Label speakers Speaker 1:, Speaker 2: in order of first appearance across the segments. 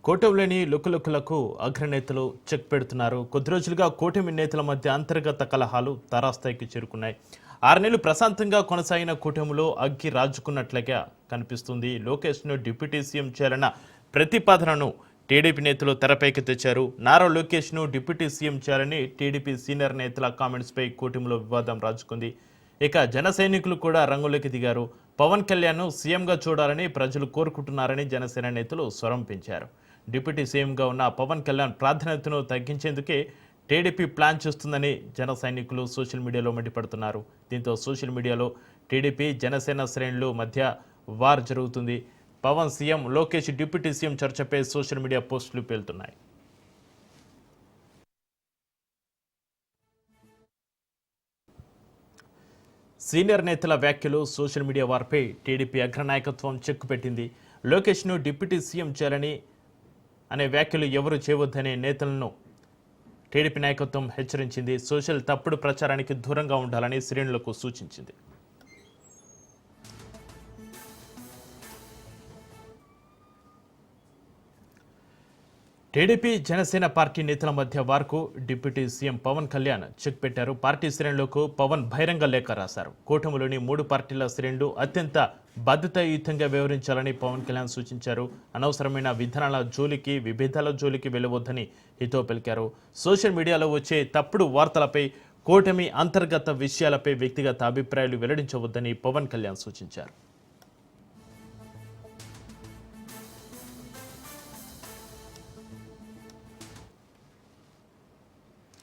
Speaker 1: కూటమిలోని లుకులుకులకు అగ్రనేతలు check పెడుతున్నారు. కొద్ది రోజులుగా కూటమి నేతల మధ్య అంతర్గత కలహాలు తారాస్థాయికి చేరుకున్నాయి. 6 నెలలు ప్రశాంతంగా కొనసాగిన కూటమిలో అగ్గి రాజుకున్నట్లుగా కనిపిస్తుంది. లోకేష్ను డిప్యూటీ సీఎం చేయాలన్న ప్రతిపాదనను టీడీపీ నేతలు తెరపైకి తెచ్చారు. నారా లోకేష్ను డిప్యూటీ సీఎం చేయాలని టీడీపీ సీనియర్ నేతల కామెంట్స్పై కూటమిలో వివాదం రాజుకుంది. ఇక జన సైనికులు కూడా రంగులోకి దిగారు. పవన్ కళ్యాణ్ను సీఎంగా చూడాలని ప్రజలు కోరుకుంటున్నారని జనసేన నేతలు స్వరం పెంచారు. డిప్యూటీ సీఎంగా ఉన్న పవన్ కళ్యాణ్ ప్రాధాన్యతను తగ్గించేందుకే టీడీపీ ప్లాన్ చేస్తుందని జన సైనికులు సోషల్ మీడియాలో మండిపడుతున్నారు. దీంతో సోషల్ మీడియాలో టీడీపీ జనసేన శ్రేణుల మధ్య వార్ జరుగుతుంది. Pawan CM, Lokesh deputy CM చర్చపై సోషల్ మీడియా పోస్టులు పేలుతున్నాయి. సీనియర్ నేతల వ్యాఖ్యలు సోషల్ మీడియా వారిపై టీడీపీ అగ్రనాయకత్వం చెక్కు పెట్టింది. లోకేష్ను డిప్యూటీ సీఎం చేయాలని అనే వ్యాఖ్యలు ఎవరు చేయవద్దనే నేతలను టీడీపీ నాయకత్వం హెచ్చరించింది. సోషల్ తప్పుడు ప్రచారానికి దూరంగా ఉండాలని శ్రేణులకు సూచించింది. టీడీపీ జనసేన పార్టీ నేతల మధ్య వార్కు deputy CM Pawan Kalyan check పెట్టారు. పార్టీ శ్రేణులకు పవన్ బహిరంగ లేఖ రాశారు. కూటమిలోని 3 పార్టీల శ్రేణులు అత్యంత బాధ్యతాయుతంగా వ్యవహరించాలని పవన్ కళ్యాణ్ సూచించారు. అనవసరమైన విధానాల జోలికి, విభేదాల జోలికి వెళ్లవద్దని హితో పలికారు. సోషల్ మీడియాలో వచ్చే తప్పుడు వార్తలపై, కూటమి అంతర్గత విషయాలపై వ్యక్తిగత అభిప్రాయాలు వెల్లడించవద్దని పవన్ కళ్యాణ్ సూచించారు.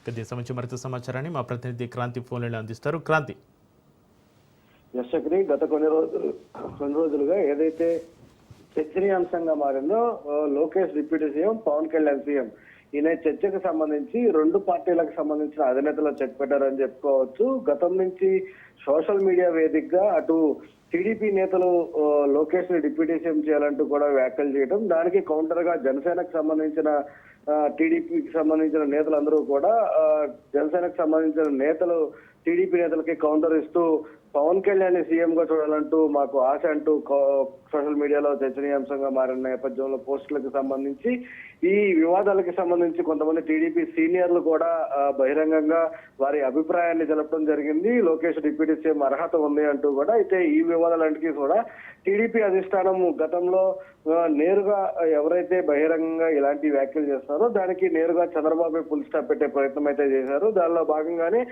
Speaker 1: దీనికి సంబంధించి మరింత సమాచారాన్ని మా ప్రతినిధి క్రాంతి ఫోన్లో అందిస్తారు. క్రాంతి.
Speaker 2: యశక్రి, గత కొన్ని రోజులుగా ఏదైతే చర్చనీయాంశంగా మారిందో Lokesh deputy CM, Pawan Kalyan CM ఈయన చర్చకు సంబంధించి 2 పార్టీలకు సంబంధించిన అధినేతలు చెక్ పెట్టారని చెప్పుకోవచ్చు. గతం నుంచి సోషల్ మీడియా వేదికగా అటు టీడీపీ నేతలు లోకేష్ ని డిప్యూటీ సీఎం చేయాలంటూ కూడా వ్యాఖ్యలు చేయడం, దానికి కౌంటర్ గా జనసేనకు సంబంధించిన టీడీపీకి సంబంధించిన నేతలందరూ కూడా జనసేనకు సంబంధించిన నేతలు టీడీపీ నేతలకి కౌంటర్ ఇస్తూ పవన్ కళ్యాణ్ సీఎం గా చూడాలంటూ మాకు ఆశ అంటూ సోషల్ మీడియాలో చర్చనీయాంశంగా మారిన నేపథ్యంలో పోస్టులకు సంబంధించి ఈ వివాదాలకు సంబంధించి కొంతమంది టీడీపీ సీనియర్లు కూడా బహిరంగంగా వారి అభిప్రాయాన్ని తెలపడం జరిగింది. లోకేష్ డిప్యూటీ సీఎం అర్హత ఉంది అంటూ కూడా. అయితే ఈ వివాదాలన్నిటికీ కూడా టీడీపీ అధిష్టానం గతంలో నేరుగా ఎవరైతే బహిరంగంగా ఇలాంటి వ్యాఖ్యలు చేస్తున్నారో దానికి నేరుగా చంద్రబాబు ఫుల్ స్టాప్ పెట్టే ప్రయత్నం అయితే చేశారు. దానిలో భాగంగానే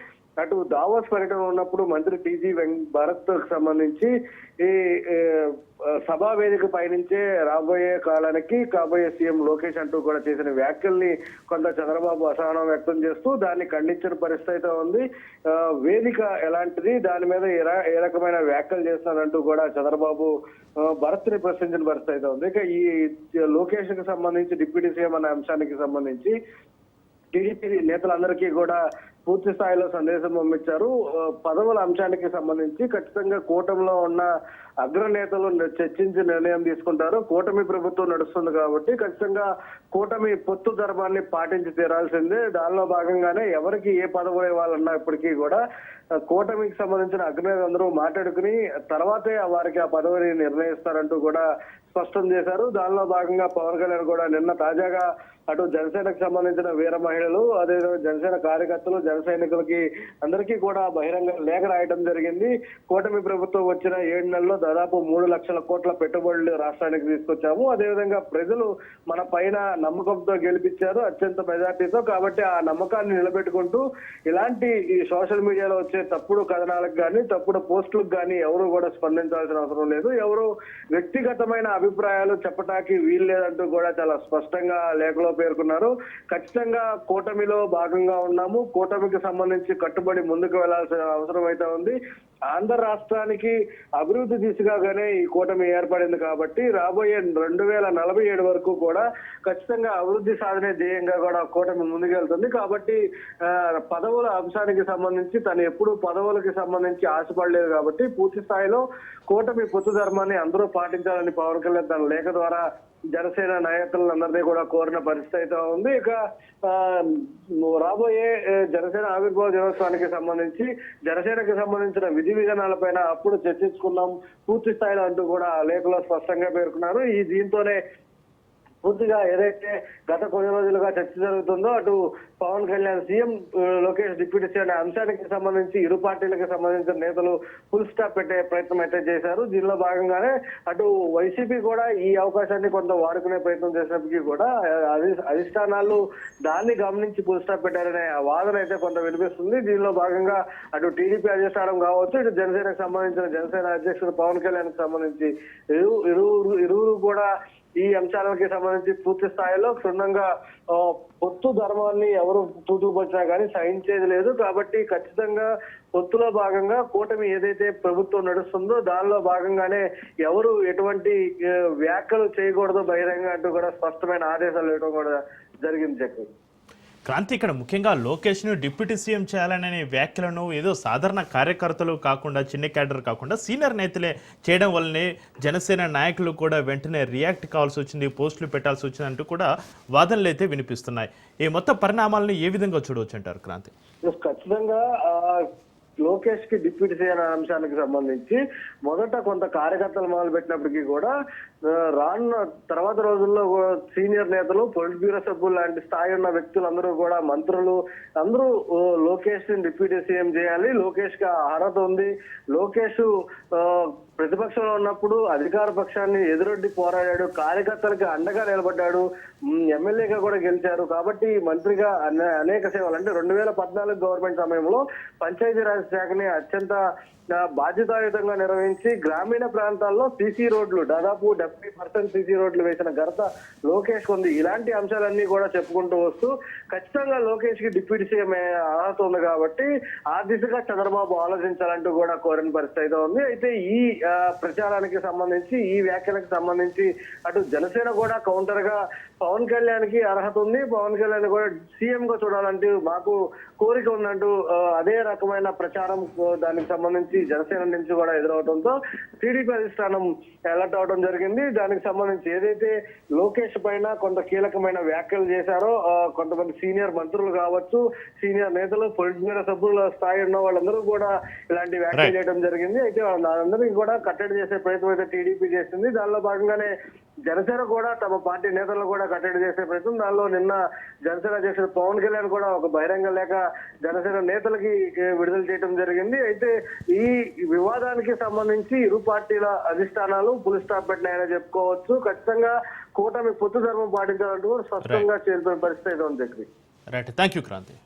Speaker 2: అటు దావోస్ పర్యటన ఉన్నప్పుడు మంత్రి టీజీ భరత్ కు సంబంధించి ఈ సభా వేదిక పైనుంచే రాబోయే కాలానికి కాబోయే సీఎం లోకేష్ అంటూ కూడా చేసిన వ్యాఖ్యల్ని కొంత చంద్రబాబు అసహనం వ్యక్తం చేస్తూ దాన్ని ఖండించిన పరిస్థితి అయితే ఉంది. వేదిక ఎలాంటిది, దాని మీద ఏ రకమైన వ్యాఖ్యలు చేస్తానంటూ కూడా చంద్రబాబు భరత్ ని ప్రశ్నించిన పరిస్థితి అయితే ఉంది. ఇక ఈ లోకేష్ కి సంబంధించి డిప్యూటీ సీఎం అనే అంశానికి సంబంధించి టీడీపీ నేతలందరికీ కూడా పూర్తి స్థాయిలో సందేశం పంపించారు. పదవుల అంశానికి సంబంధించి ఖచ్చితంగా కూటమిలో ఉన్న అగ్రనేతలు చర్చించి నిర్ణయం తీసుకుంటారు. కూటమి ప్రభుత్వం నడుస్తుంది కాబట్టి ఖచ్చితంగా కూటమి పొత్తు ధర్మాన్ని పాటించి తీరాల్సిందే. దానిలో భాగంగానే ఎవరికి ఏ పదవులు ఇవ్వాలన్నా ఇప్పటికీ కూడా కూటమికి సంబంధించిన అగ్రనేతలందరూ మాట్లాడుకుని తర్వాతే వారికి ఆ పదవిని నిర్ణయిస్తారంటూ కూడా స్పష్టం చేశారు. దానిలో భాగంగా పవన్ కళ్యాణ్ కూడా నిన్న తాజాగా అటు జనసేనకు సంబంధించిన వీర మహిళలు, అదేవిధంగా జనసేన కార్యకర్తలు, జన సైనికులకి అందరికీ కూడా బహిరంగ లేఖ రాయడం జరిగింది. కూటమి ప్రభుత్వం వచ్చిన 7 నెలల్లో దాదాపు 3 లక్షల కోట్ల పెట్టుబడులు రాష్ట్రానికి తీసుకొచ్చాము. అదేవిధంగా ప్రజలు మన పైన నమ్మకంతో గెలిపించారు అత్యంత మెజార్టీతో. కాబట్టి ఆ నమ్మకాన్ని నిలబెట్టుకుంటూ ఇలాంటి ఈ సోషల్ మీడియాలో వచ్చే తప్పుడు కథనాలకు కానీ, తప్పుడు పోస్టులకు కానీ ఎవరు కూడా స్పందించాల్సిన అవసరం లేదు. ఎవరు వ్యక్తిగతమైన అభిప్రాయాలు చెప్పటానికి వీలు లేదంటూ కూడా చాలా స్పష్టంగా లేఖలో పేర్కొన్నారు. ఖచ్చితంగా కూటమిలో భాగంగా ఉన్నాము, కూటమికి సంబంధించి కట్టుబడి ముందుకు వెళ్లాల్సిన అవసరం అయితే ఉంది. ఆంధ్ర రాష్ట్రానికి అభివృద్ధి దిశగానే ఈ కూటమి ఏర్పడింది కాబట్టి రాబోయే 2047 వరకు కూడా ఖచ్చితంగా అభివృద్ధి సాధనే ధ్యేయంగా కూడా కూటమి ముందుకెళ్తుంది. కాబట్టి పదవుల అంశానికి సంబంధించి తను ఎప్పుడు పదవులకి సంబంధించి ఆశపడలేదు కాబట్టి పూర్తి స్థాయిలో కూటమి పొత్తు ధర్మాన్ని అందరూ పాటించాలని పవన్ కళ్యాణ్ తన లేఖ ద్వారా జనసేన నాయకులందరినీ కూడా కోరిన పరిస్థితి అయితే ఉంది. ఇక రాబోయే జనసేన ఆవిర్భావ దినోత్సవానికి సంబంధించి జనసేనకి సంబంధించిన విధి విధానాలపైన అప్పుడు చర్చించుకున్నాం పూర్తి స్థాయిలో అంటూ కూడా లేఖలో స్పష్టంగా పేర్కొన్నారు. దీంతోనే పూర్తిగా ఏదైతే గత కొన్ని రోజులుగా చర్చ జరుగుతుందో అటు Pawan Kalyan CM Lokesh deputy CM అనే అంశానికి సంబంధించి ఇరు పార్టీలకు సంబంధించిన నేతలు ఫుల్ స్టాప్ పెట్టే ప్రయత్నం అయితే చేశారు. దీనిలో భాగంగానే అటు వైసీపీ కూడా ఈ అవకాశాన్ని కొంత వాడుకునే ప్రయత్నం చేసినప్పటికీ కూడా అధిష్టానాలు దాన్ని గమనించి ఫుల్ స్టాప్ పెట్టారనే వాదన అయితే కొంత వినిపిస్తుంది. దీనిలో భాగంగా అటు టీడీపీ అధిష్టానం కావచ్చు, ఇటు జనసేనకు సంబంధించిన జనసేన అధ్యక్షుడు పవన్ కళ్యాణ్ కు సంబంధించి ఇరువురు కూడా ఈ అంశాలకి సంబంధించి పూర్తి స్థాయిలో క్షుణ్ణంగా పొత్తు ధర్మాన్ని ఎవరు తూటుపచ్చినా కానీ సహించేది లేదు. కాబట్టి ఖచ్చితంగా పొత్తులో భాగంగా కూటమి ఏదైతే ప్రభుత్వం నడుస్తుందో దానిలో భాగంగానే ఎవరు ఎటువంటి వ్యాఖ్యలు చేయకూడదు బహిరంగ అంటూ కూడా స్పష్టమైన ఆదేశాలు ఇవ్వడం కూడా జరిగింది. చక్రి
Speaker 1: క్రాంతి, ఇక్కడ ముఖ్యంగా లోకేష్ను డిప్యూటీ సీఎం చేయాలనే వ్యాఖ్యలను ఏదో సాధారణ కార్యకర్తలు కాకుండా, చిన్న క్యాడర్ కాకుండా సీనియర్ నేతలే చేయడం వల్లనే జనసేన నాయకులు కూడా వెంటనే రియాక్ట్ కావాల్సి వచ్చింది, పోస్టులు పెట్టాల్సి వచ్చిందంటూ కూడా వాదనలు అయితే వినిపిస్తున్నాయి. ఈ మొత్తం పరిణామాలను ఏ విధంగా చూడవచ్చు అంటారు క్రాంతి?
Speaker 2: ఖచ్చితంగా లోకేష్ కి డిప్యూటీ సీఎం అంశానికి సంబంధించి మొదట కొంత కార్యకర్తలు మొదలు పెట్టినప్పటికీ కూడా రానున్న తర్వాత రోజుల్లో సీనియర్ నేతలు, పొలిట్ బ్యూరో సభ్యులు లాంటి స్థాయి ఉన్న వ్యక్తులందరూ కూడా, మంత్రులు అందరూ లోకేష్ ని డిప్యూటీ సీఎం చేయాలి, లోకేష్ కి అర్హత ఉంది, లోకేష్ ప్రతిపక్షంలో ఉన్నప్పుడు అధికార పక్షాన్ని ఎదురొడ్డి పోరాడాడు, కార్యకర్తలకి అండగా నిలబడ్డాడు, ఎమ్మెల్యేగా కూడా గెలిచారు. కాబట్టి మంత్రిగా అనేక సేవలు అంటే 2014 గవర్నమెంట్ సమయంలో పంచాయతీరాజ్ శాఖని అత్యంత బాధ్యతాయుతంగా నిర్వహించి గ్రామీణ ప్రాంతాల్లో సీసీ రోడ్లు దాదాపు 70% సీసీ రోడ్లు వేసిన ఘనత లోకేష్ ఉంది. ఇలాంటి అంశాలన్నీ కూడా చెప్పుకుంటూ వస్తూ ఖచ్చితంగా లోకేష్ కి డిప్యూటీ సీఎం అర్హత ఉంది కాబట్టి ఆ దిశగా చంద్రబాబు ఆలోచించాలంటూ కూడా కోరిన పరిస్థితి అయితే ఉంది. అయితే ఈ ప్రచారానికి సంబంధించి, ఈ వ్యాఖ్యలకు సంబంధించి అటు జనసేన కూడా కౌంటర్ గా పవన్ కళ్యాణ్ కి అర్హత ఉంది, పవన్ కళ్యాణ్ కూడా సీఎం గా చూడాలంటూ మాకు కోరిక ఉందంటూ అదే రకమైన ప్రచారం దానికి సంబంధించి జనసేన నుంచి కూడా ఎదురవడంతో టీడీపీ అధిష్టానం అలర్ట్ అవడం జరిగింది. దానికి సంబంధించి ఏదైతే లోకేష్ పైన కొంత కీలకమైన వ్యాఖ్యలు చేశారో కొంతమంది సీనియర్ మంత్రులు కావచ్చు, సీనియర్ నేతలు, పొలిట్ బ్యూరో సభ్యుల స్థాయి ఉన్న వాళ్ళందరూ కూడా ఇలాంటి వ్యాఖ్యలు చేయడం జరిగింది. అయితే వాళ్ళందరినీ కూడా కట్టడి చేసే ప్రయత్నం అయితే టీడీపీ చేసింది. దానిలో భాగంగానే జనసేన కూడా తమ పార్టీ నేతలను కూడా కట్టడి చేసే ప్రయత్నం, దానిలో నిన్న జనసేన అధ్యక్షుడు పవన్ కళ్యాణ్ కూడా ఒక బహిరంగ లేఖ జనసేన నేతలకి విడుదల చేయడం జరిగింది. అయితే ఈ వివాదానికి సంబంధించి ఇరు పార్టీల అధిష్టానాలు ఫుల్ స్టాప్ పెట్టినాయని చెప్పుకోవచ్చు. ఖచ్చితంగా కూటమి పొత్తు ధర్మం పాటించాలంటూ కూడా స్పష్టంగా చేరుతున్న పరిస్థితి అయితే ఉంది.
Speaker 1: Right, thank you Kranti.